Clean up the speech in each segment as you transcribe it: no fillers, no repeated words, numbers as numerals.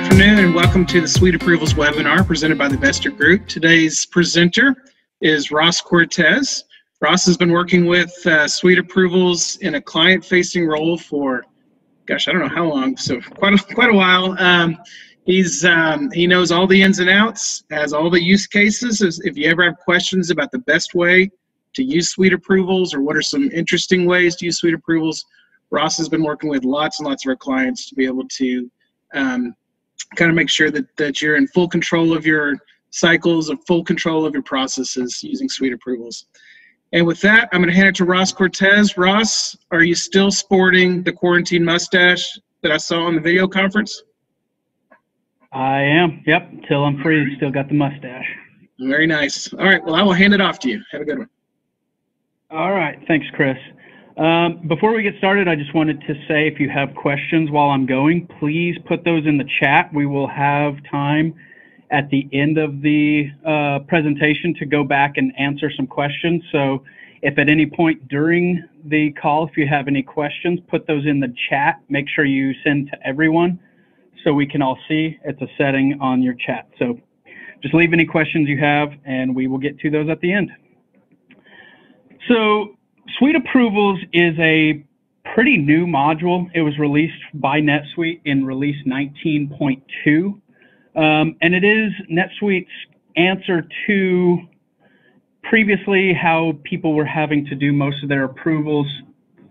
afternoon and welcome to the Suite Approvals webinar presented by the Vester Group. Today's presenter is Ross Cortese. Ross has been working with Suite Approvals in a client-facing role for, gosh, I don't know how long, so quite a while. He knows all the ins and outs, has all the use cases. If you ever have questions about the best way to use Suite Approvals or what are some interesting ways to use Suite Approvals, Ross has been working with lots and lots of our clients to be able to kind of make sure that you're in full control of your cycles, of full control of your processes using Suite Approvals. And with that, I'm going to hand it to Ross Cortese. Ross, are you still sporting the quarantine mustache that I saw in the video conference? I am. Yep. Till I'm free, still got the mustache. Very nice. All right. Well, I will hand it off to you. Have a good one. All right. Thanks, Chris. Before we get started, I just wanted to say if you have questions while I'm going, please put those in the chat. We will have time at the end of the presentation to go back and answer some questions. So if at any point during the call, if you have any questions, put those in the chat. Make sure you send to everyone so we can all see. It's a setting on your chat. So just leave any questions you have and we will get to those at the end. So Suite Approvals is a pretty new module. It was released by NetSuite in release 19.2. And it is NetSuite's answer to previously how people were having to do most of their approvals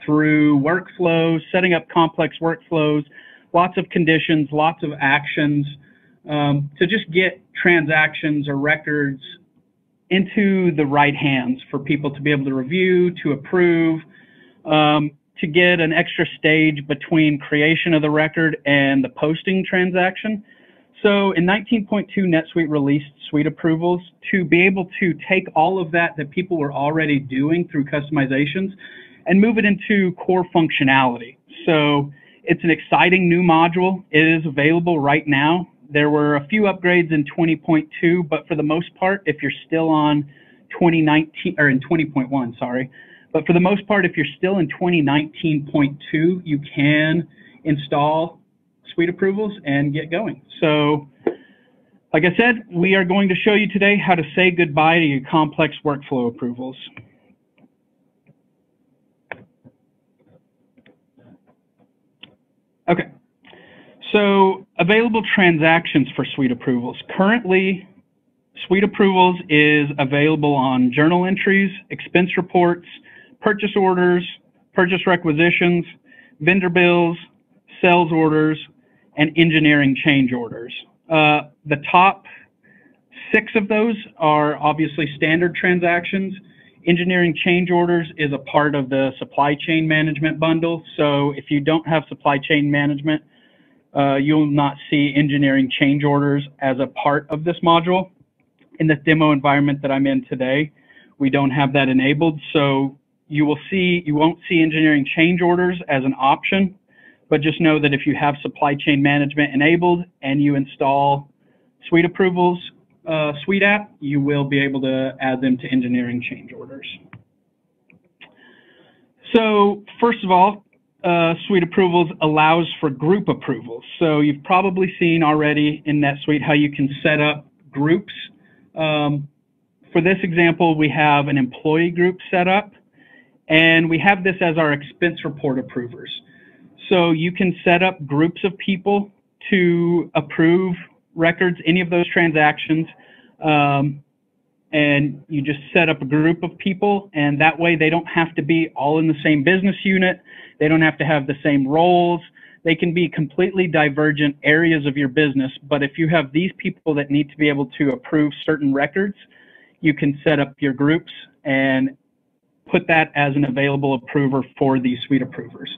through workflows, setting up complex workflows, lots of conditions, lots of actions, to just get transactions or records into the right hands for people to be able to review, to approve, to get an extra stage between creation of the record and the posting transaction. So in 19.2, NetSuite released Suite Approvals to be able to take all of that people were already doing through customizations and move it into core functionality. So it's an exciting new module. It is available right now. There were a few upgrades in 20.2, but for the most part, if you're still on 2019 or in 20.1, sorry, but for the most part, if you're still in 2019.2, you can install Suite Approvals and get going. So, like I said, we are going to show you today how to say goodbye to your complex workflow approvals. Okay. So available transactions for Suite Approvals. Currently, Suite Approvals is available on journal entries, expense reports, purchase orders, purchase requisitions, vendor bills, sales orders, and engineering change orders. The top 6 of those are obviously standard transactions. Engineering change orders is a part of the supply chain management bundle. So if you don't have supply chain management, you'll not see engineering change orders as a part of this module. In this demo environment that I'm in today, we don't have that enabled. So you won't see engineering change orders as an option, but just know that if you have supply chain management enabled and you install Suite Approvals Suite app, you will be able to add them to engineering change orders. So first of all, Suite Approvals allows for group approvals. So you've probably seen already in NetSuite how you can set up groups. For this example, we have an employee group set up, and we have this as our expense report approvers. So you can set up groups of people to approve records, any of those transactions, and you just set up a group of people, and that way they don't have to be all in the same business unit. They don't have to have the same roles. They can be completely divergent areas of your business, but if you have these people that need to be able to approve certain records, you can set up your groups and put that as an available approver for these Suite approvers.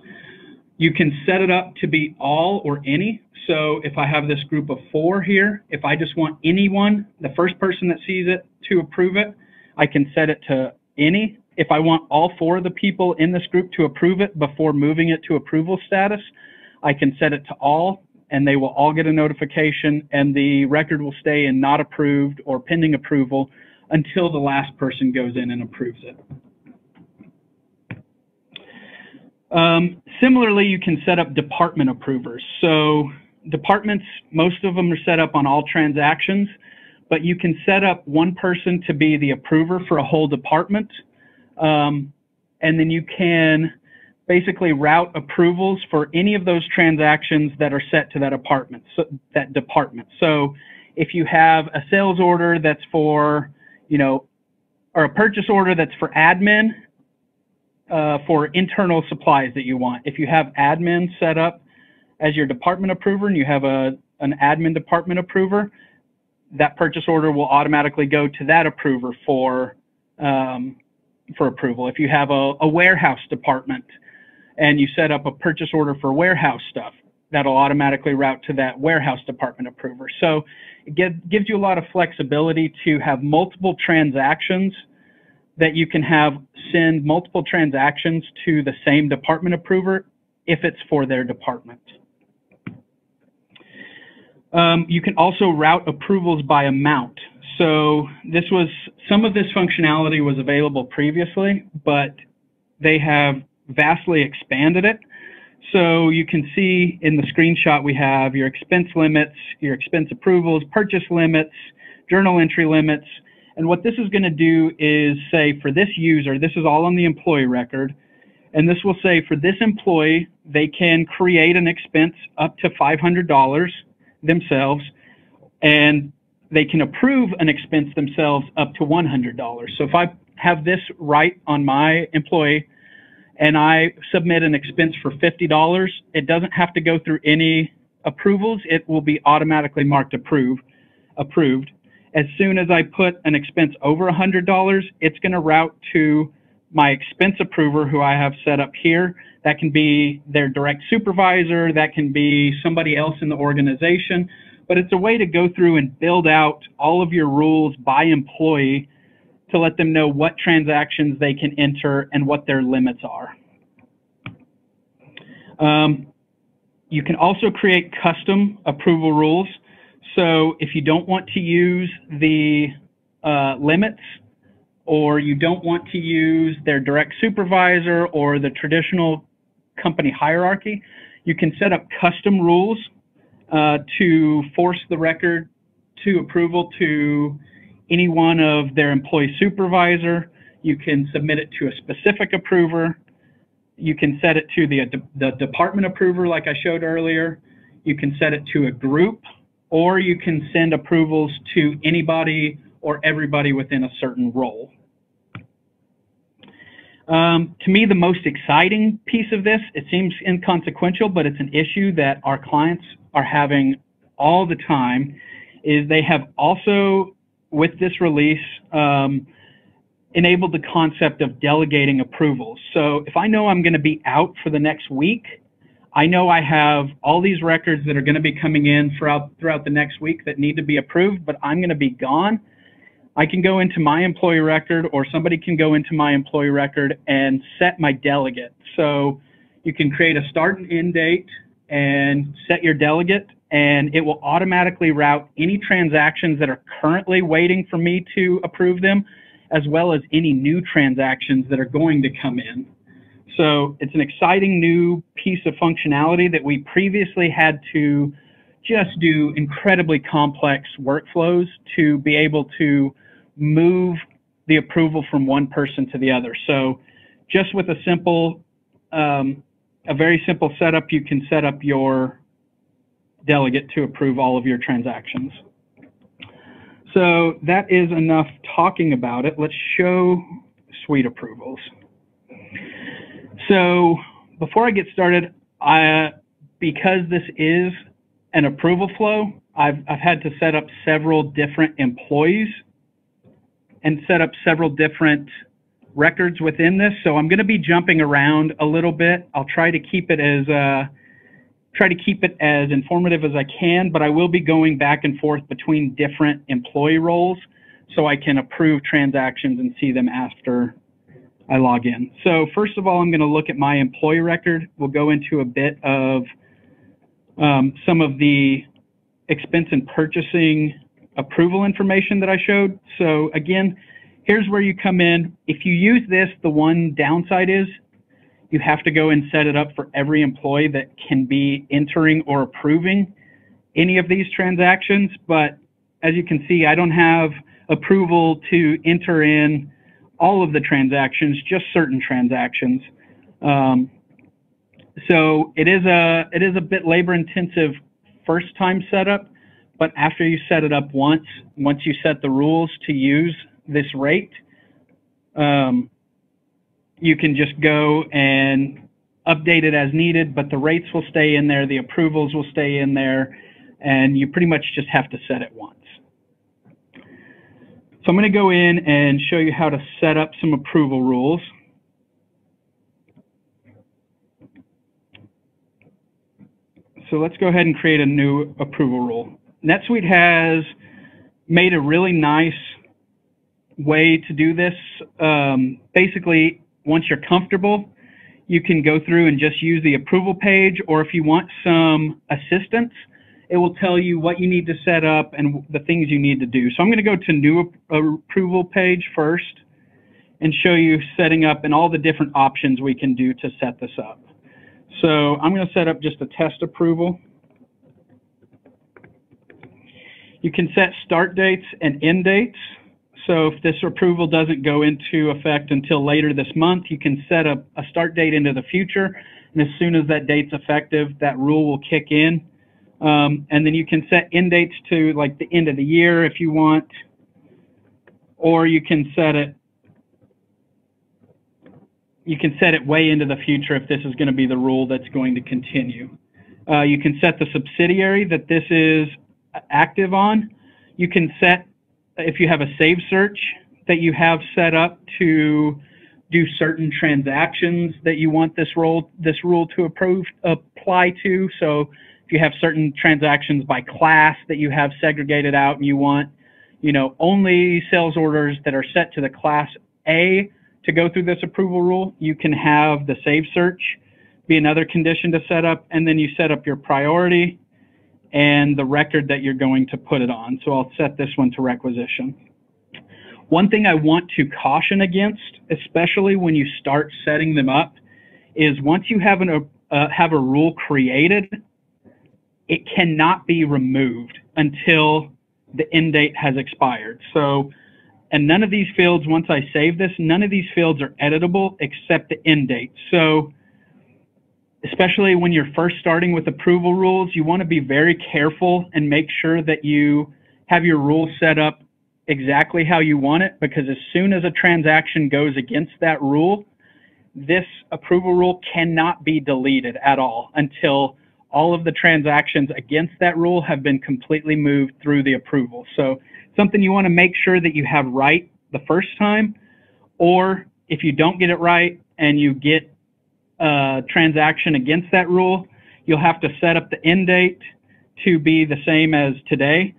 You can set it up to be all or any. So if I have this group of 4 here, if I just want anyone, the first person that sees it, to approve it, I can set it to any. If I want all 4 of the people in this group to approve it before moving it to approval status, I can set it to all, and they will all get a notification, and the record will stay in not approved or pending approval until the last person goes in and approves it. Similarly, you can set up department approvers. So departments, most of them are set up on all transactions, but you can set up one person to be the approver for a whole department. And then you can basically route approvals for any of those transactions that are set to that department. So if you have a sales order that's for, or a purchase order that's for admin, for internal supplies that you want. If you have admin set up as your department approver and you have an admin department approver, that purchase order will automatically go to that approver for approval. If you have a warehouse department and you set up a purchase order for warehouse stuff, that'll automatically route to that warehouse department approver. So it gives you a lot of flexibility to have multiple transactions that you can send multiple transactions to the same department approver if it's for their department. You can also route approvals by amount. So some of this functionality was available previously, but they have vastly expanded it. So you can see in the screenshot we have your expense limits, your expense approvals, purchase limits, journal entry limits. And what this is going to do is say for this user, this is all on the employee record, and this will say for this employee, they can create an expense up to $500 themselves, and they can approve an expense themselves up to $100. So if I have this right on my employee and I submit an expense for $50, it doesn't have to go through any approvals. It will be automatically marked approved. As soon as I put an expense over $100, it's going to route to my expense approver who I have set up here. That can be their direct supervisor, that can be somebody else in the organization, but it's a way to go through and build out all of your rules by employee to let them know what transactions they can enter and what their limits are. You can also create custom approval rules. So if you don't want to use the limits, or you don't want to use their direct supervisor or the traditional company hierarchy, you can set up custom rules to force the record to approval to any one of their employee supervisor. You can submit it to a specific approver. You can set it to the department approver like I showed earlier. You can set it to a group, or you can send approvals to anybody or everybody within a certain role. To me, the most exciting piece of this, it seems inconsequential, but it's an issue that our clients are having all the time, is they have also, with this release, enabled the concept of delegating approvals. So if I know I'm going to be out for the next week, I know I have all these records that are going to be coming in throughout the next week that need to be approved, but I'm going to be gone. I can go into my employee record, or somebody can go into my employee record and set my delegate. So you can create a start and end date and set your delegate, and it will automatically route any transactions that are currently waiting for me to approve them, as well as any new transactions that are going to come in. So it's an exciting new piece of functionality that we previously had to just do incredibly complex workflows to be able to move the approval from one person to the other. So just with a very simple setup, you can set up your delegate to approve all of your transactions. So that is enough talking about it. Let's show SuiteApprovals. So before I get started, because this is an approval flow, I've had to set up several different employees and set up several different records within this. So I'm going to be jumping around a little bit. I'll try to keep it as informative as I can, but I will be going back and forth between different employee roles so I can approve transactions and see them after I log in. So first of all, I'm going to look at my employee record. We'll go into a bit of some of the expense and purchasing approval information that I showed. So again, here's where you come in. If you use this, the one downside is you have to go and set it up for every employee that can be entering or approving any of these transactions, but as you can see, I don't have approval to enter in all of the transactions, just certain transactions. So it is a bit labor intensive first time setup, but after you set it up once you set the rules to use this rate, you can just go and update it as needed, but the rates will stay in there, the approvals will stay in there, and you pretty much just have to set it once. So I'm going to go in and show you how to set up some approval rules. So let's go ahead and create a new approval rule. NetSuite has made a really nice way to do this. Basically, once you're comfortable, you can go through and just use the approval page, or if you want some assistance, it will tell you what you need to set up and the things you need to do. So I'm going to go to new approval page first and show you setting up and all the different options we can do to set this up. So I'm going to set up just a test approval. You can set start dates and end dates. So if this approval doesn't go into effect until later this month, you can set up a start date into the future. And as soon as that date's effective, that rule will kick in. And then you can set end dates to like the end of the year if you want, or you can set it way into the future if this is going to be the rule that's going to continue. You can set the subsidiary that this is active on. You can set, if you have a save search that you have set up to do certain transactions that you want this rule to apply to. So if you have certain transactions by class that you have segregated out and you want, only sales orders that are set to the class A to go through this approval rule, you can have the save search be another condition to set up, and then you set up your priority and the record that you're going to put it on. So I'll set this one to requisition. One thing I want to caution against, especially when you start setting them up, is once you have a rule created, it cannot be removed until the end date has expired. So, and none of these fields, once I save this, none of these fields are editable except the end date. So especially when you're first starting with approval rules, you want to be very careful and make sure that you have your rule set up exactly how you want it, because as soon as a transaction goes against that rule, this approval rule cannot be deleted at all until all of the transactions against that rule have been completely moved through the approval. So something you want to make sure that you have right the first time, or if you don't get it right and you get a transaction against that rule, you'll have to set up the end date to be the same as today,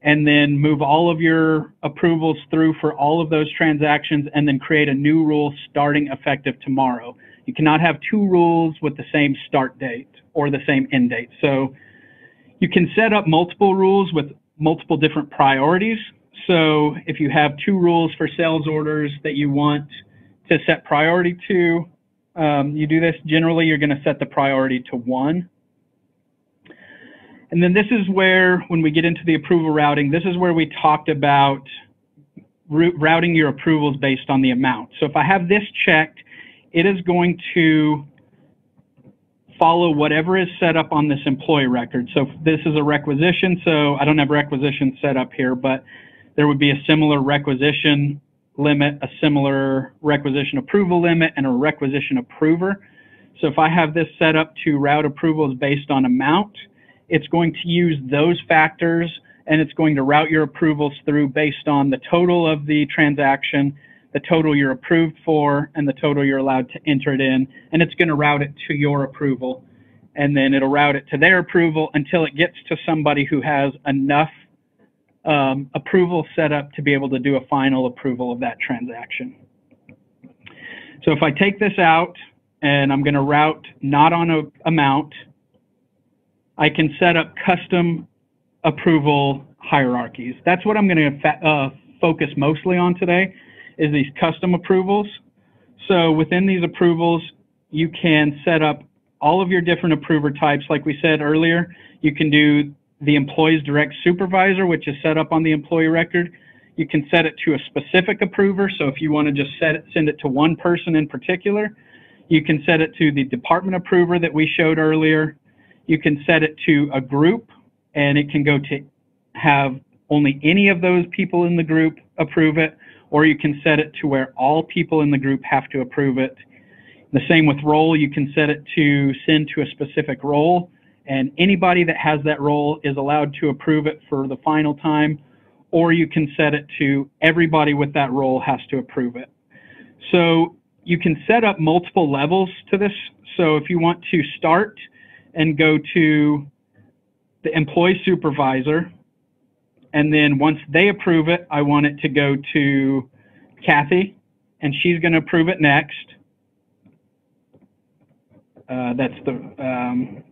and then move all of your approvals through for all of those transactions, and then create a new rule starting effective tomorrow. You cannot have two rules with the same start date or the same end date. So you can set up multiple rules with multiple different priorities. So if you have two rules for sales orders that you want to set priority to, you do this. Generally, you're going to set the priority to 1. And then this is where, when we get into the approval routing, this is where we talked about routing your approvals based on the amount. So if I have this checked, it is going to follow whatever is set up on this employee record. So this is a requisition, so I don't have requisition set up here, but there would be a similar requisition limit, a similar requisition approval limit, and a requisition approver. So if I have this set up to route approvals based on amount, it's going to use those factors, and it's going to route your approvals through based on the total of the transaction, the total you're approved for, and the total you're allowed to enter it in, and it's going to route it to your approval, and then it'll route it to their approval until it gets to somebody who has enough approval set up to be able to do a final approval of that transaction. So if I take this out and I'm going to route not on an amount, I can set up custom approval hierarchies. That's what I'm going to focus mostly on today, is these custom approvals. So within these approvals, you can set up all of your different approver types. Like we said earlier, you can do the employee's direct supervisor, which is set up on the employee record. You can set it to a specific approver. So if you want to just send it to one person in particular, you can set it to the department approver that we showed earlier. You can set it to a group, and it can go to have only any of those people in the group approve it, or you can set it to where all people in the group have to approve it. The same with role. You can set it to send to a specific role, and anybody that has that role is allowed to approve it for the final time, or you can set it to everybody with that role has to approve it. So you can set up multiple levels to this. So if you want to start and go to the employee supervisor, and then once they approve it, I want it to go to Kathy, and she's going to approve it next. That's the,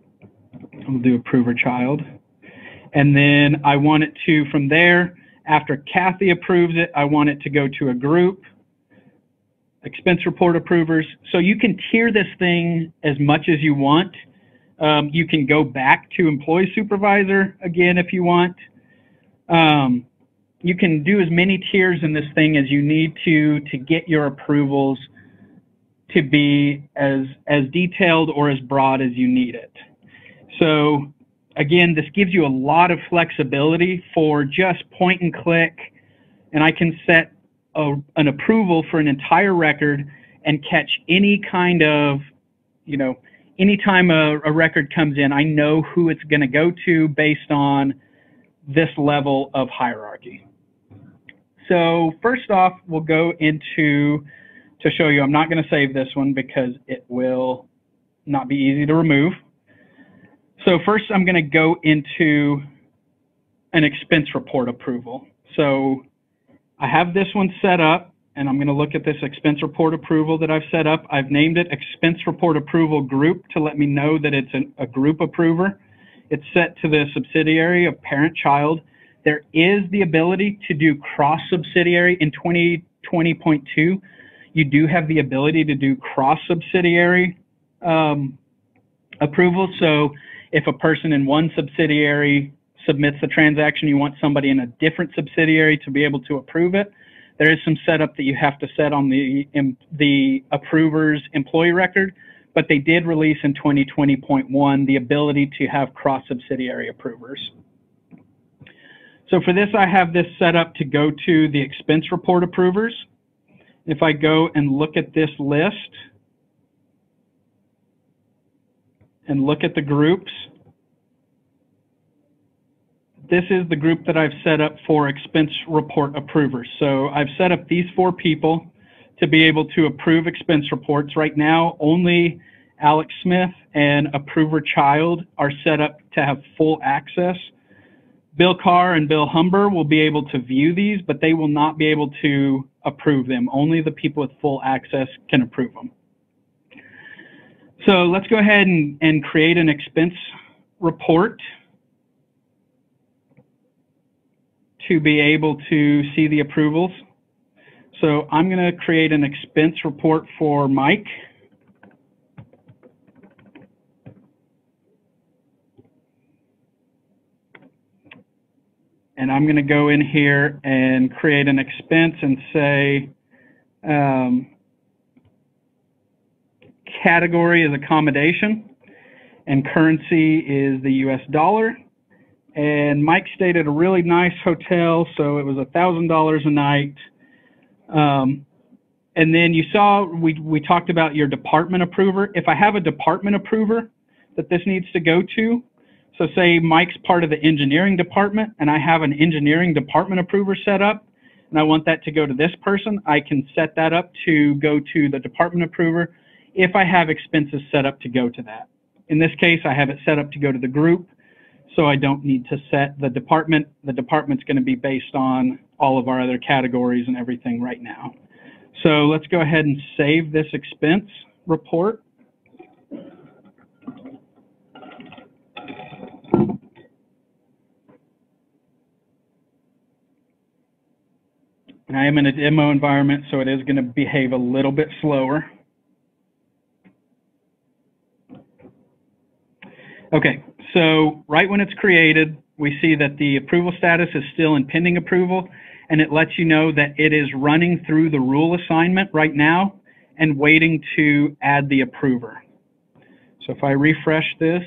we'll do approver child. And then I want it to, from there, after Kathy approves it, I want it to go to a group, expense report approvers. So you can tier this thing as much as you want. You can go back to employee supervisor again if you want. You can do as many tiers in this thing as you need to get your approvals to be as detailed or as broad as you need it. So again, this gives you a lot of flexibility for just point and click, and I can set an approval for an entire record and catch any kind of, you know, anytime a record comes in, I know who it's going to go to based on this level of hierarchy. So first off, we'll go into, to show you, I'm not going to save this one because it will not be easy to remove. So first I'm going to go into an expense report approval. So I have this one set up, and I'm going to look at this expense report approval that I've set up. I've named it expense report approval group to let me know that it's a group approver. It's set to the subsidiary of parent child. There is the ability to do cross subsidiary in 2020.2. You do have the ability to do cross subsidiary approval. So if a person in one subsidiary submits the transaction, you want somebody in a different subsidiary to be able to approve it, there is some setup that you have to set on the approver's employee record, but they did release in 2020.1 the ability to have cross-subsidiary approvers. So for this, I have this set up to go to the expense report approvers. If I go and look at this list and look at the groups, this is the group that I've set up for expense report approvers. So I've set up these 4 people to be able to approve expense reports. Right now, only Alex Smith and approver child are set up to have full access. Bill Carr and Bill Humber will be able to view these, but they will not be able to approve them. Only the people with full access can approve them. So let's go ahead and create an expense report to be able to see the approvals. So I'm going to create an expense report for Mike. And I'm going to go in here and create an expense and say category is accommodation and currency is the US dollar. And Mike stayed at a really nice hotel, so it was $1,000 a night. And then you saw we talked about your department approver. If I have a department approver that this needs to go to, so say Mike's part of the engineering department and I have an engineering department approver set up and I want that to go to this person, I can set that up to go to the department approver if I have expenses set up to go to that. In this case, I have it set up to go to the group, so I don't need to set the department. The department's going to be based on all of our other categories and everything right now. So let's go ahead and save this expense report. And I am in a demo environment, so it is going to behave a little bit slower. Okay, so right when it's created, we see that the approval status is still in pending approval, and it lets you know that it is running through the rule assignment right now and waiting to add the approver. So if I refresh this,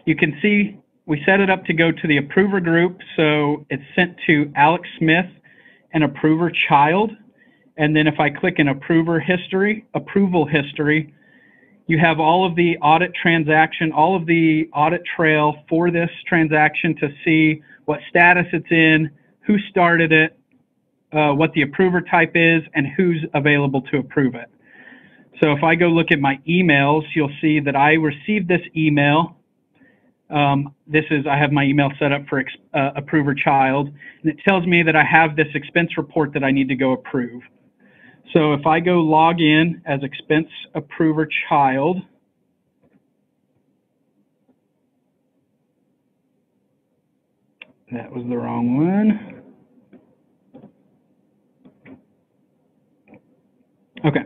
you can see we set it up to go to the approver group, so it's sent to Alex Smith and approver child. And then if I click in approval history, you have all of the audit transaction, all of the audit trail for this transaction to see what status it's in, who started it, what the approver type is, and who's available to approve it. So if I go look at my emails, you'll see that I received this email. I have my email set up for approver child, and it tells me that I have this expense report that I need to go approve. So if I go log in as expense approver child, that was the wrong one. Okay,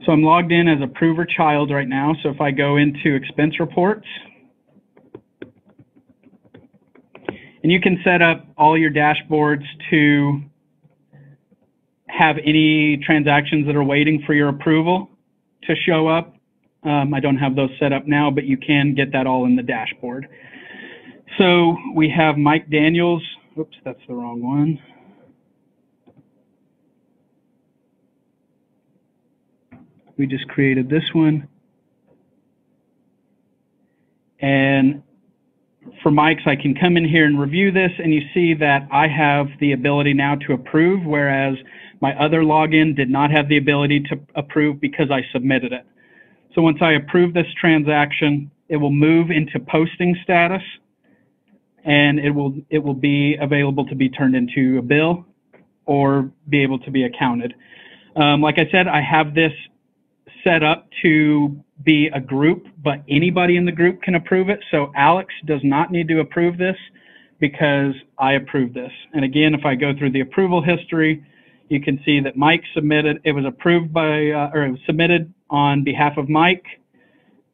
so I'm logged in as approver child right now. So if I go into expense reports, and you can set up all your dashboards to have any transactions that are waiting for your approval to show up. I don't have those set up now, but you can get that all in the dashboard. So we have Mike Daniels. Oops, that's the wrong one. We just created this one. And for Mike's, I can come in here and review this, and you see that I have the ability now to approve, whereas my other login did not have the ability to approve because I submitted it. So once I approve this transaction, it will move into posting status, and it will be available to be turned into a bill or be able to be accounted. Like I said, I have this set up to be a group, but anybody in the group can approve it. So Alex does not need to approve this because I approved this. And again, if I go through the approval history, you can see that Mike submitted, it was approved by, or it was submitted on behalf of Mike,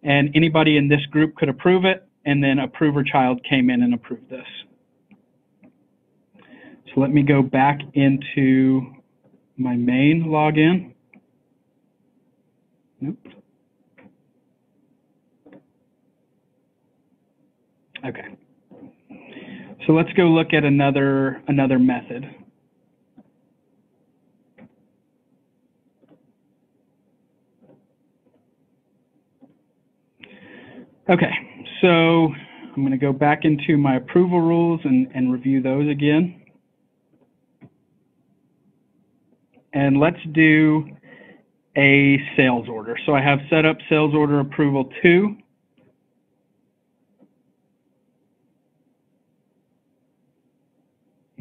and anybody in this group could approve it, and then approver child came in and approved this. So let me go back into my main login. Nope. Okay. So let's go look at another method. Okay, so I'm going to go back into my approval rules and review those again. And let's do a sales order. So I have set up sales order approval 2.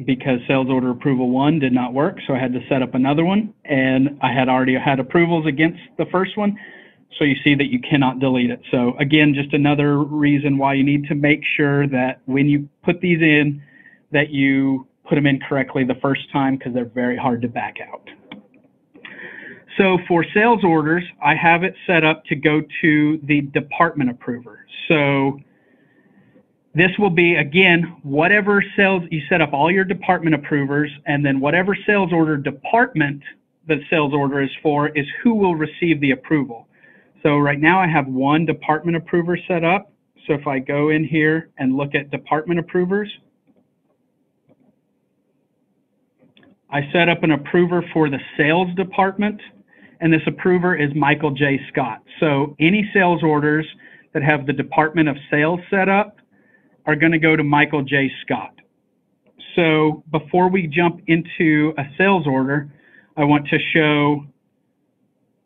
Because sales order approval 1 did not work, so I had to set up another one, and I had already had approvals against the first one, so you see that you cannot delete it. So again, just another reason why you need to make sure that when you put these in, that you put them in correctly the first time, because they're very hard to back out. So for sales orders, I have it set up to go to the department approver. So this will be, again, whatever sales, you set up all your department approvers, and then whatever sales order department the sales order is for is who will receive the approval. So right now I have one department approver set up. So if I go in here and look at department approvers, I set up an approver for the sales department, and this approver is Michael J. Scott. So any sales orders that have the Department of Sales set up are going to go to Michael J. Scott. So before we jump into a sales order, I want to show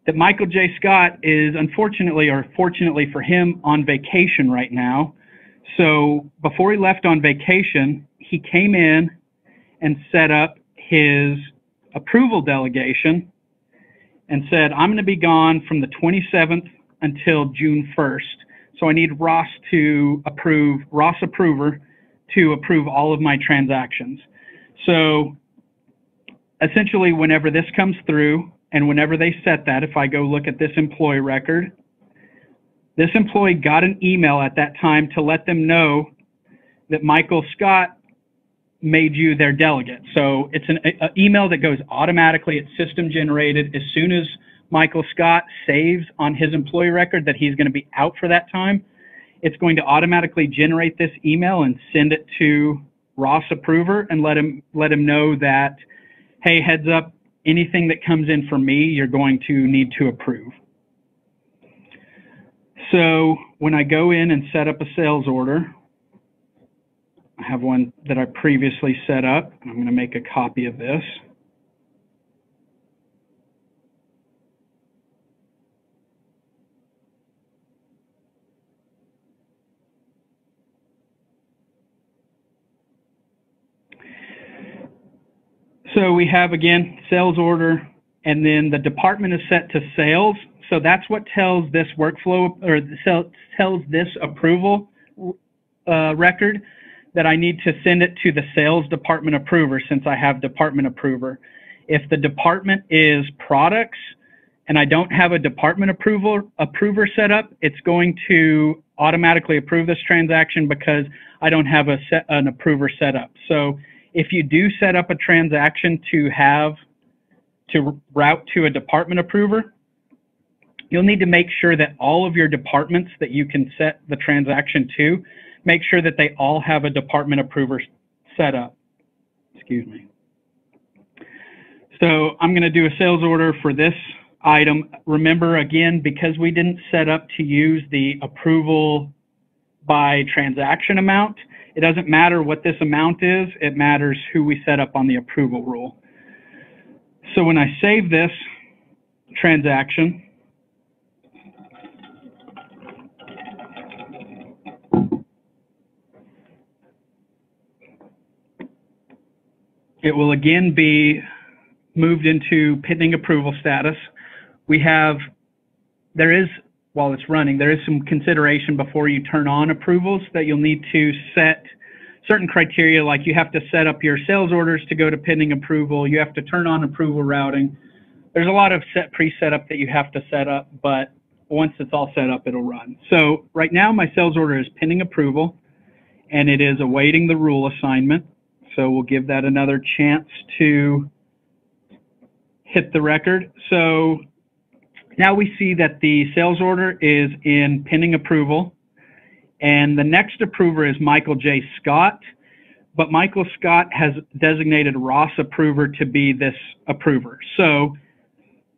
that Michael J. Scott is, unfortunately or fortunately for him, on vacation right now. So before he left on vacation, he came in and set up his approval delegation and said, I'm going to be gone from the 27th until June 1st. So I need Ross approver to approve all of my transactions. So essentially, whenever this comes through and whenever they set that, if I go look at this employee record, This employee got an email at that time to let them know that Michael Scott made you their delegate. So it's an email that goes automatically. It's system generated. As soon as Michael Scott saves on his employee record that he's going to be out for that time, it's going to automatically generate this email and send it to Ross Approver and let him know that, hey, heads up, anything that comes in for me, you're going to need to approve. So when I go in and set up a sales order, I have one that I previously set up. I'm going to make a copy of this. So we have, again, sales order, and then the department is set to sales. So that's what tells this workflow, or tells this approval record that I need to send it to the sales department approver, since I have department approver. If the department is products and I don't have a department approver set up, it's going to automatically approve this transaction because I don't have an approver set up. So if you do set up a transaction to route to a department approver, you'll need to make sure that all of your departments that you can set the transaction to, make sure that they all have a department approver set up. Excuse me. So I'm going to do a sales order for this item. Remember, again, because we didn't set up to use the approval by transaction amount, it doesn't matter what this amount is, it matters who we set up on the approval rule. So when I save this transaction, it will again be moved into pending approval status. While it's running, there is some consideration before you turn on approvals that you'll need to set certain criteria, like you have to set up your sales orders to go to pending approval. You have to turn on approval routing. There's a lot of pre-setup that you have to set up, but once it's all set up, it'll run. So right now my sales order is pending approval and it is awaiting the rule assignment. So we'll give that another chance to hit the record. So now we see that the sales order is in pending approval, and the next approver is Michael J. Scott, but Michael Scott has designated Ross Approver to be this approver. So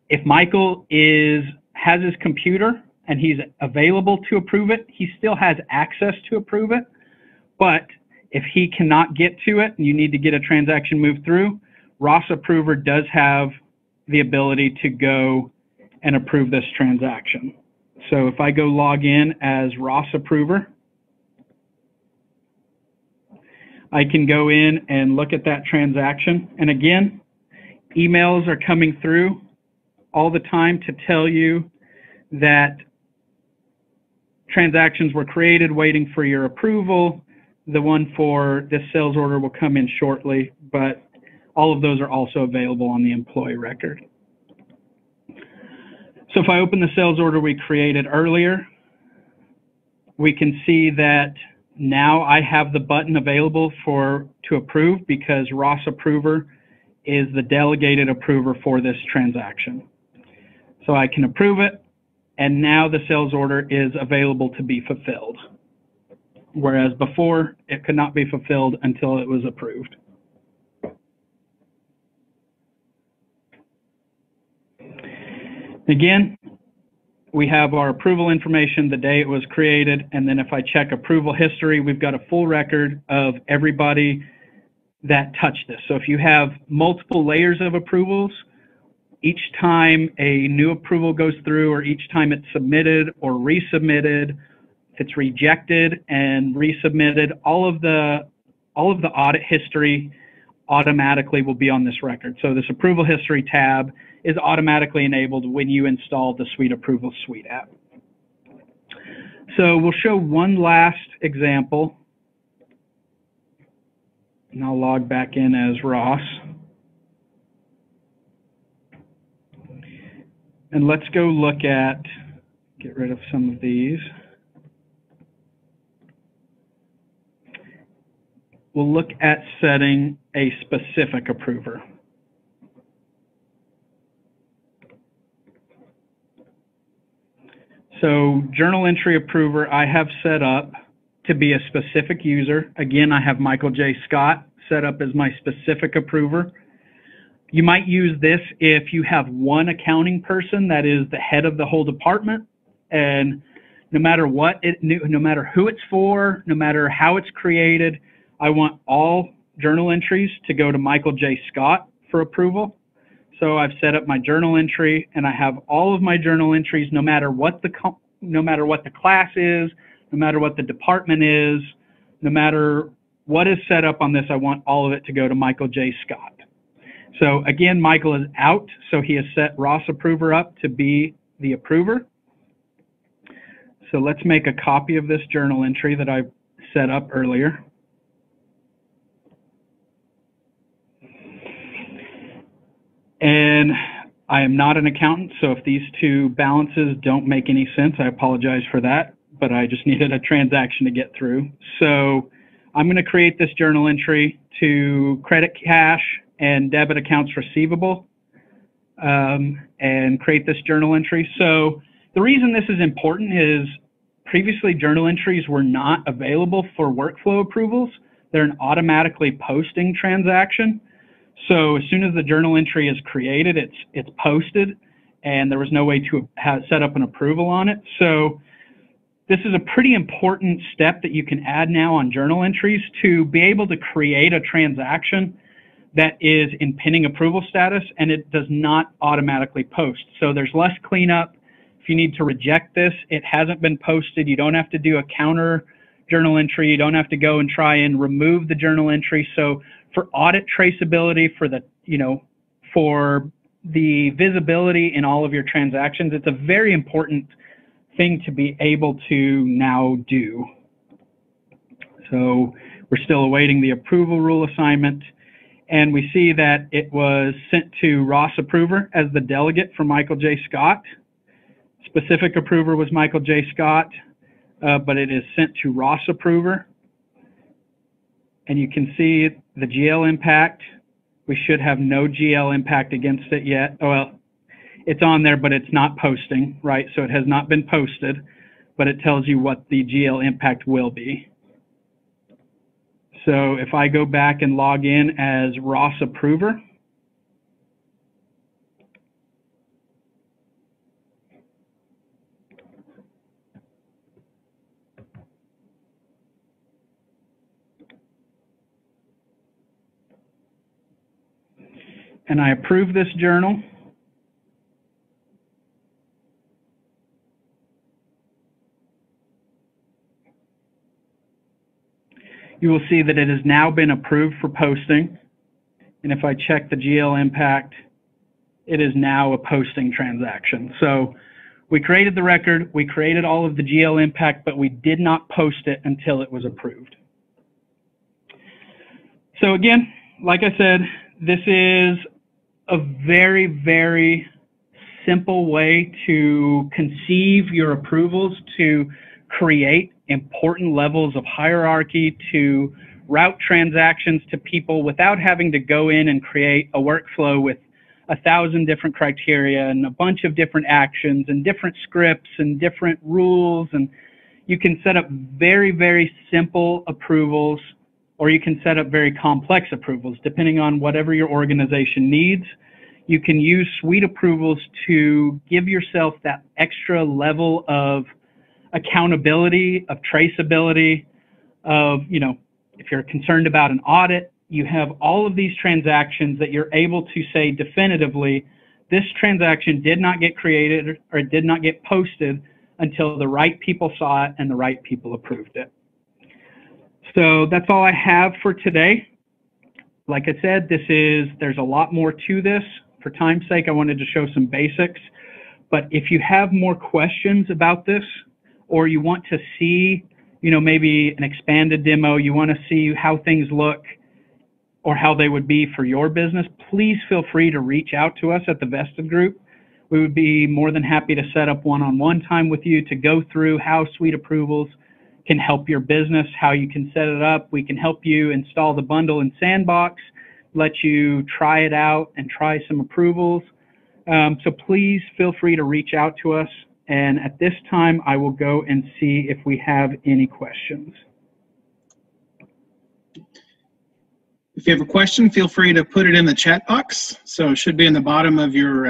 if Michael has his computer and he's available to approve it, he still has access to approve it, but if he cannot get to it and you need to get a transaction moved through, Ross Approver does have the ability to go and approve this transaction. So if I go log in as Ross Approver, I can go in and look at that transaction. And again, emails are coming through all the time to tell you that transactions were created waiting for your approval. The one for this sales order will come in shortly, but all of those are also available on the employee record. So if I open the sales order we created earlier, we can see that now I have the button available to approve because Ross Approver is the delegated approver for this transaction. So I can approve it, and now the sales order is available to be fulfilled. Whereas before, it could not be fulfilled until it was approved. Again, we have our approval information, the day it was created, and then if I check approval history, we've got a full record of everybody that touched this. So if you have multiple layers of approvals, each time a new approval goes through, or each time it's submitted or resubmitted, if it's rejected and resubmitted, all of the audit history automatically will be on this record. So this approval history tab is automatically enabled when you install the SuiteApprovals Suite app. So we'll show one last example, and I'll log back in as Ross. And let's go look at get rid of some of these. We'll look at setting a specific approver. So journal entry approver I have set up to be a specific user. Again, I have Michael J. Scott set up as my specific approver. You might use this if you have one accounting person that is the head of the whole department, and no matter no matter who it's for, no matter how it's created, I want all journal entries to go to Michael J. Scott for approval. So I've set up my journal entry, and I have all of my journal entries, no matter what the class is, no matter what the department is, no matter what is set up on this, I want all of it to go to Michael J. Scott. So again, Michael is out, so he has set Ross Approver up to be the approver. So let's make a copy of this journal entry that I set up earlier. And I am not an accountant, so if these two balances don't make any sense, I apologize for that, but I just needed a transaction to get through. So I'm going to create this journal entry to credit cash and debit accounts receivable, and create this journal entry. So the reason this is important is previously journal entries were not available for workflow approvals. They're an automatically posting transaction. So as soon as the journal entry is created, it's posted, and there was no way to set up an approval on it. So this is a pretty important step that you can add now on journal entries to be able to create a transaction that is in pending approval status, and it does not automatically post. So there's less cleanup. If you need to reject this, it hasn't been posted. You don't have to do a counter journal entry. You don't have to go and try and remove the journal entry. So for audit traceability, for the visibility in all of your transactions, it's a very important thing to be able to now do. So we're still awaiting the approval rule assignment, and we see that it was sent to Ross Approver as the delegate for Michael J. Scott. Specific approver was Michael J. Scott, but it is sent to Ross Approver. And you can see the GL impact. We should have no GL impact against it yet. Oh, well, it's on there, but it's not posting, right? So it has not been posted, but it tells you what the GL impact will be. So if I go back and log in as Ross Approver, and I approve this journal, you will see that it has now been approved for posting. And if I check the GL impact, it is now a posting transaction. So we created the record, we created all of the GL impact, but we did not post it until it was approved. So again, like I said, this is a very, very simple way to conceive your approvals, to create important levels of hierarchy, to route transactions to people without having to go in and create a workflow with 1,000 different criteria and a bunch of different actions and different scripts and different rules. And you can set up very, very simple approvals, or you can set up very complex approvals, depending on whatever your organization needs. You can use SuiteApprovals to give yourself that extra level of accountability, of traceability, of, if you're concerned about an audit, you have all of these transactions that you're able to say definitively, this transaction did not get created or it did not get posted until the right people saw it and the right people approved it. So that's all I have for today. Like I said, there's a lot more to this. For time's sake, I wanted to show some basics. But if you have more questions about this, or you want to see, maybe an expanded demo, you want to see how things look or how they would be for your business, please feel free to reach out to us at the Vested Group. We would be more than happy to set up one-on-one time with you to go through how SuiteApprovals can help your business, how you can set it up. We can help you install the bundle and sandbox, let you try it out and try some approvals. So please feel free to reach out to us. And at this time, I will go and see if we have any questions. If you have a question, feel free to put it in the chat box. So it should be in the bottom of your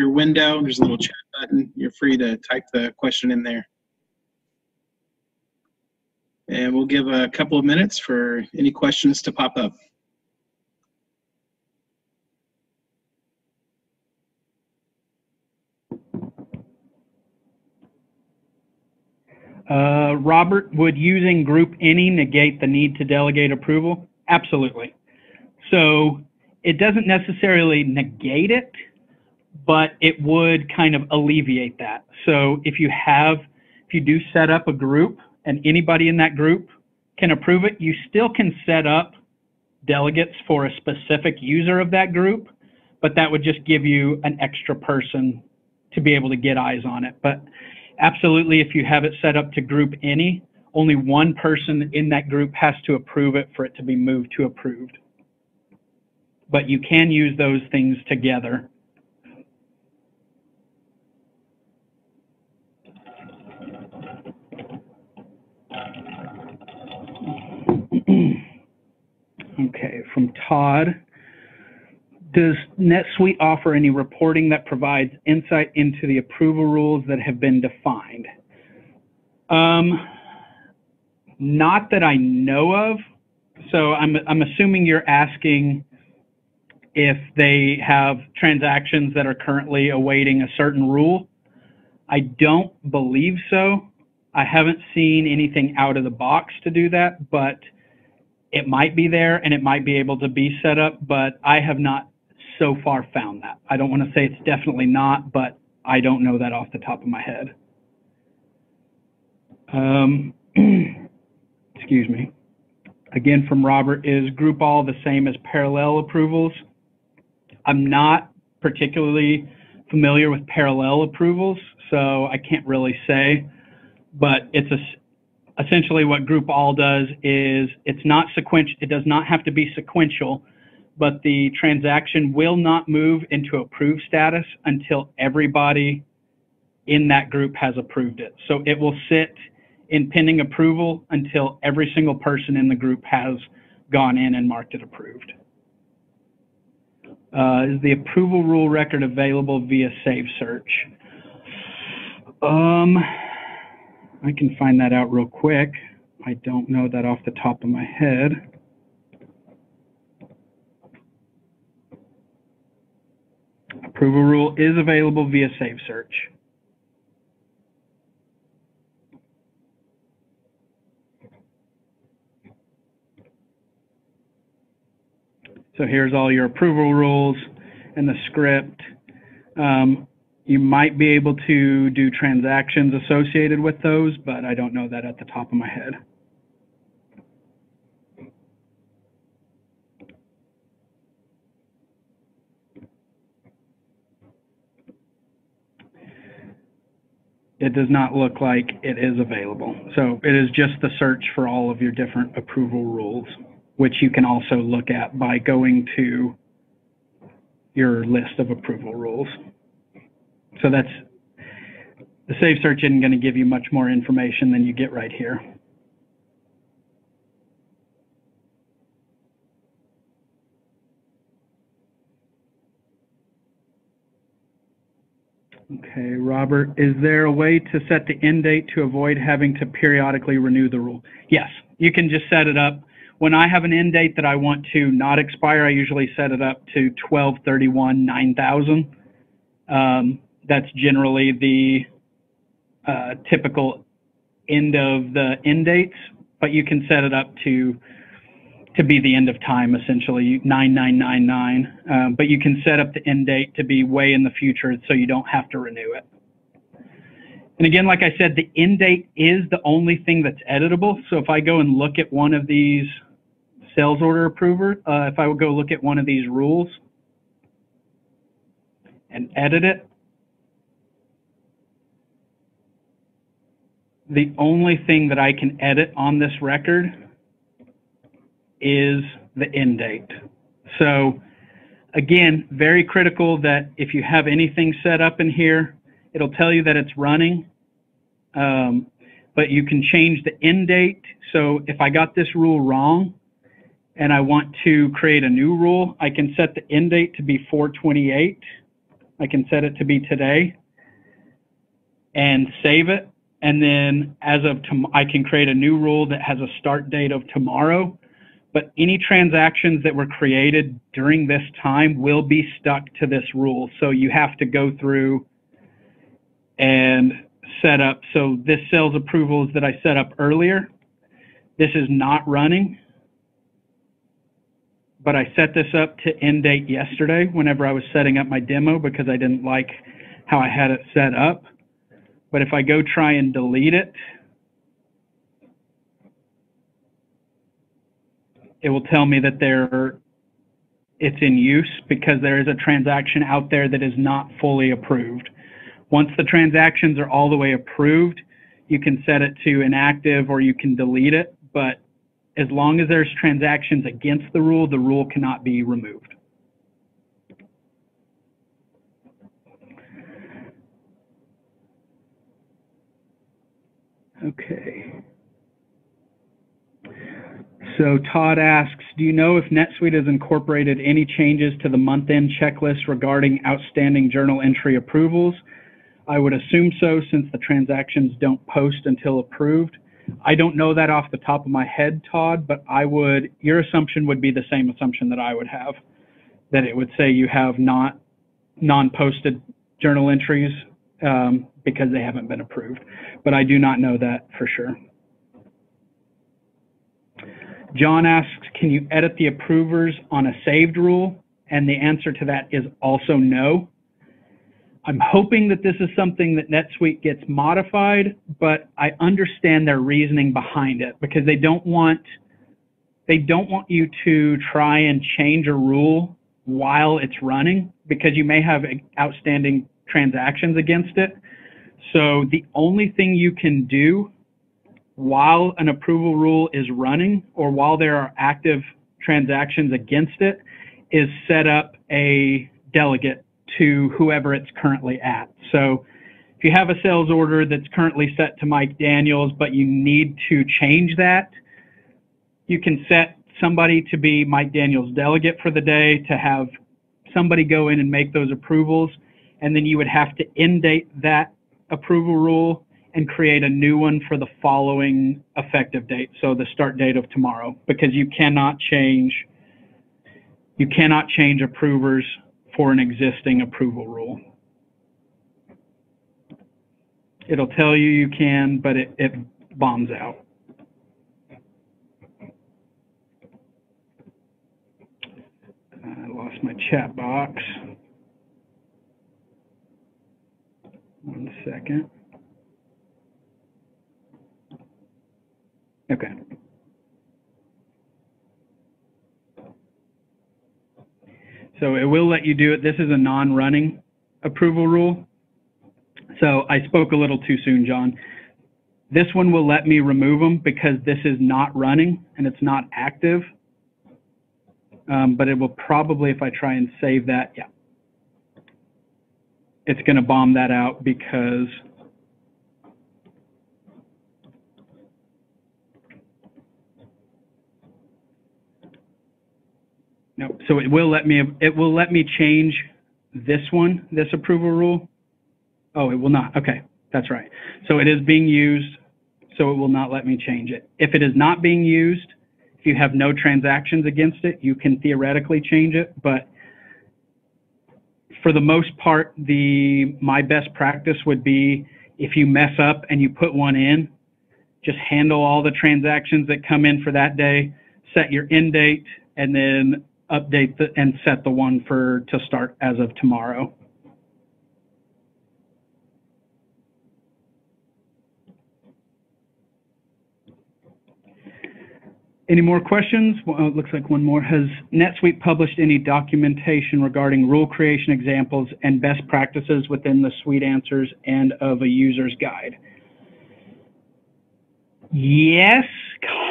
window. There's a little chat button. You're free to type the question in there. And we'll give a couple of minutes for any questions to pop up. Robert, would using group any negate the need to delegate approval? Absolutely. So it doesn't necessarily negate it, but it would kind of alleviate that. So if you do set up a group and anybody in that group can approve it, you still can set up delegates for a specific user of that group, but that would just give you an extra person to be able to get eyes on it. But absolutely, if you have it set up to group any, only one person in that group has to approve it for it to be moved to approved. But you can use those things together. Okay, from Todd. Does NetSuite offer any reporting that provides insight into the approval rules that have been defined? Not that I know of. So I'm assuming you're asking if they have transactions that are currently awaiting a certain rule. I don't believe so. I haven't seen anything out of the box to do that, but it might be there and it might be able to be set up, but I have not so far found that. I don't want to say it's definitely not, but I don't know that off the top of my head. Excuse me. Again, from Robert, is group all the same as parallel approvals? I'm not particularly familiar with parallel approvals, so I can't really say, but it's essentially what group all does is it's not sequential. It does not have to be sequential, but the transaction will not move into approved status until everybody in that group has approved it. So it will sit in pending approval until every single person in the group has gone in and marked it approved. Is the approval rule record available via Save Search? I can find that out real quick. I don't know that off the top of my head. Approval rule is available via Save Search. So here's all your approval rules and the script. You might be able to do transactions associated with those, but I don't know that at the top of my head. It does not look like it is available. So it is just the search for all of your different approval rules, which you can also look at by going to your list of approval rules. So that's, the Save Search isn't going to give you much more information than you get right here. Okay, Robert, is there a way to set the end date to avoid having to periodically renew the rule? Yes, you can just set it up. When I have an end date that I want to not expire, I usually set it up to 12/31/9000. That's generally the typical end of the end dates, but you can set it up to be the end of time, essentially 9999. But you can set up the end date to be way in the future so you don't have to renew it. And again, like I said, the end date is the only thing that's editable. So if I go and look at one of these sales order approver, if I would go look at one of these rules, and edit it, the only thing that I can edit on this record is the end date. So again, very critical that if you have anything set up in here, it'll tell you that it's running, but you can change the end date. So if I got this rule wrong and I want to create a new rule, I can set the end date to be 4/28. I can set it to be today and save it. And then I can create a new rule that has a start date of tomorrow. But any transactions that were created during this time will be stuck to this rule. So you have to go through and set up. So this sales approvals that I set up earlier, this is not running, but I set this up to end date yesterday whenever I was setting up my demo because I didn't like how I had it set up. But if I go try and delete it, it will tell me that it's in use because there is a transaction out there that is not fully approved. Once the transactions are all the way approved, you can set it to inactive or you can delete it. But as long as there's transactions against the rule cannot be removed. Okay. So Todd asks, do you know if NetSuite has incorporated any changes to the month-end checklist regarding outstanding journal entry approvals? I would assume so since the transactions don't post until approved. I don't know that off the top of my head, Todd, but your assumption would be the same assumption that I would have, that it would say you have non-posted journal entries because they haven't been approved. But I do not know that for sure. John asks, can you edit the approvers on a saved rule? And the answer to that is also no. I'm hoping that this is something that NetSuite gets modified, but I understand their reasoning behind it because they don't want you to try and change a rule while it's running because you may have outstanding transactions against it. So the only thing you can do while an approval rule is running or while there are active transactions against it is set up a delegate to whoever it's currently at. So if you have a sales order that's currently set to Mike Daniels, but you need to change that, you can set somebody to be Mike Daniels' delegate for the day to have somebody go in and make those approvals. And then you would have to end date that approval rule and create a new one for the following effective date. So the start date of tomorrow, because you cannot change approvers for an existing approval rule. It'll tell you you can, but it bombs out. I lost my chat box. 1 second. Okay. So it will let you do it. This is a non-running approval rule. So I spoke a little too soon, John. This one will let me remove them because this is not running and it's not active. But it will probably, if I try and save that, yeah, it's going to bomb that out because no. So it will let me change this one, this approval rule. Oh, it will not. Okay, that's right. So it is being used, so it will not let me change it. If it is not being used, if you have no transactions against it, you can theoretically change it, but for the most part, my best practice would be if you mess up and you put one in, just handle all the transactions that come in for that day, set your end date, and then update and set the one to start as of tomorrow. Any more questions? Well, it looks like one more. Has NetSuite published any documentation regarding rule creation examples and best practices within the Suite Answers and of a user's guide? Yes,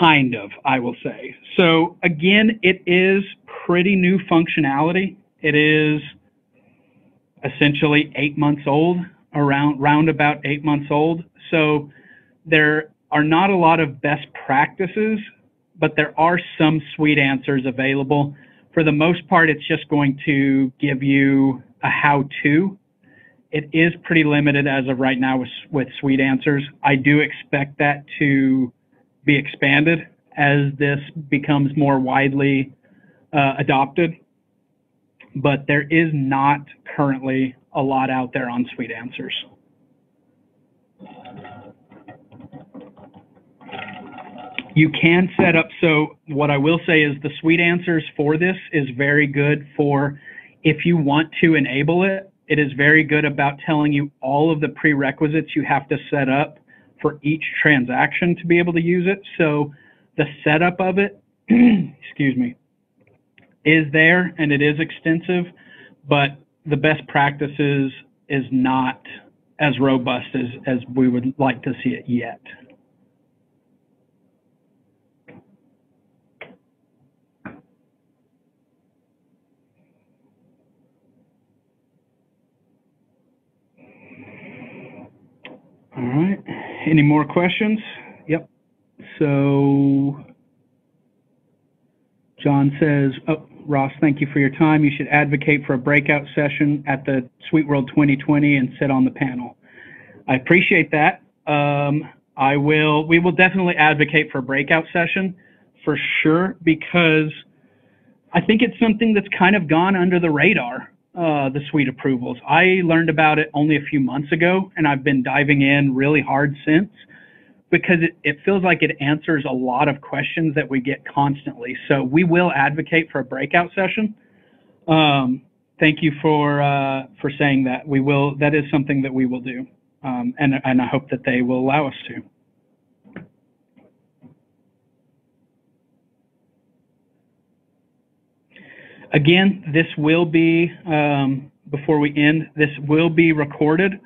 kind of, I will say. So again, it is pretty new functionality. It is essentially 8 months old, round about 8 months old. So there are not a lot of best practices, but there are some Suite Answers available. For the most part, it's just going to give you a how-to. It is pretty limited as of right now with Suite Answers. I do expect that to be expanded as this becomes more widely adopted, but there is not currently a lot out there on Suite Answers. You can set up, so what I will say is the Suite Answers for this is very good for if you want to enable it. It is very good about telling you all of the prerequisites you have to set up for each transaction to be able to use it. So the setup of it, excuse me, is there and it is extensive, but the best practices is not as robust as we would like to see it yet. All right, any more questions? Yep. So John says, oh, Ross, thank you for your time. You should advocate for a breakout session at the Suite World 2020 and sit on the panel. I appreciate that. We will definitely advocate for a breakout session for sure, because I think it's something that's kind of gone under the radar. The SuiteApprovals. I learned about it only a few months ago, and I've been diving in really hard since, because it feels like it answers a lot of questions that we get constantly. So we will advocate for a breakout session. Thank you for saying that. We will. That is something that we will do, and I hope that they will allow us to. Again, this will be, before we end, this will be recorded.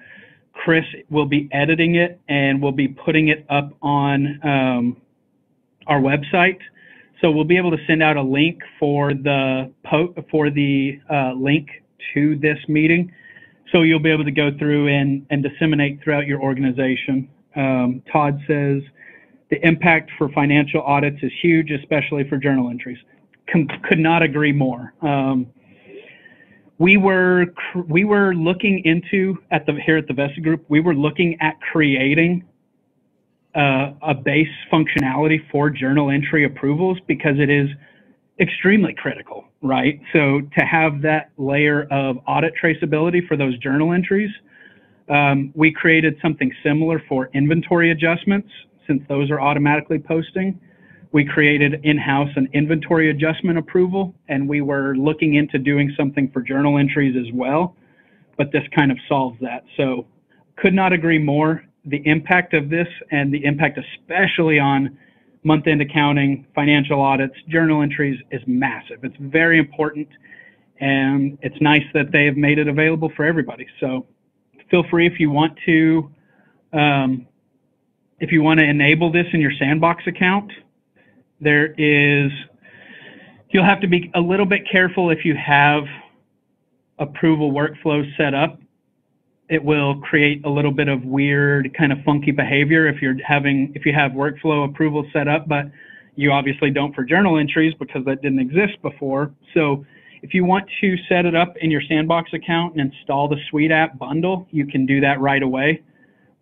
Chris will be editing it and we'll be putting it up on our website. So we'll be able to send out a link for the link to this meeting. So you'll be able to go through and disseminate throughout your organization. Todd says, the impact for financial audits is huge, especially for journal entries. Could not agree more. We were looking into here at the Vesta Group. We were looking at creating a base functionality for journal entry approvals, because it is extremely critical, right? So to have that layer of audit traceability for those journal entries, we created something similar for inventory adjustments, since those are automatically posting. We created in-house an inventory adjustment approval, and we were looking into doing something for journal entries as well, but this kind of solves that. So could not agree more. The impact of this, and the impact especially on month-end accounting, financial audits, journal entries, is massive. It's very important, and it's nice that they have made it available for everybody. So feel free if you want to enable this in your Sandbox account. You'll have to be a little bit careful if you have approval workflows set up. It will create a little bit of weird, kind of funky behavior if you have workflow approval set up, but you obviously don't for journal entries because that didn't exist before. So if you want to set it up in your Sandbox account and install the Suite app bundle, you can do that right away.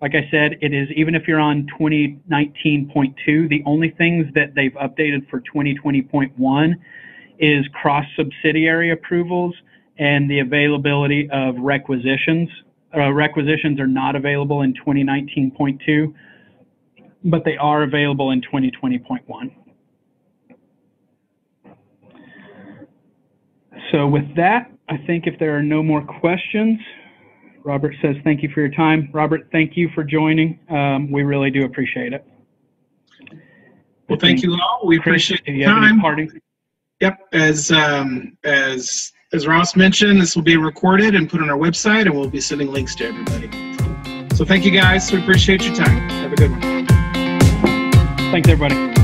Like I said, it is, even if you're on 2019.2, the only things that they've updated for 2020.1 is cross-subsidiary approvals and the availability of requisitions. Requisitions are not available in 2019.2, but they are available in 2020.1. So with that, I think if there are no more questions, Robert says, thank you for your time. Robert, thank you for joining. We really do appreciate it. Well, thank you all. We appreciate Chris, your do you have any time. parting? Yep. As Ross mentioned, this will be recorded and put on our website, and we'll be sending links to everybody. So thank you guys. We appreciate your time. Have a good one. Thanks, everybody.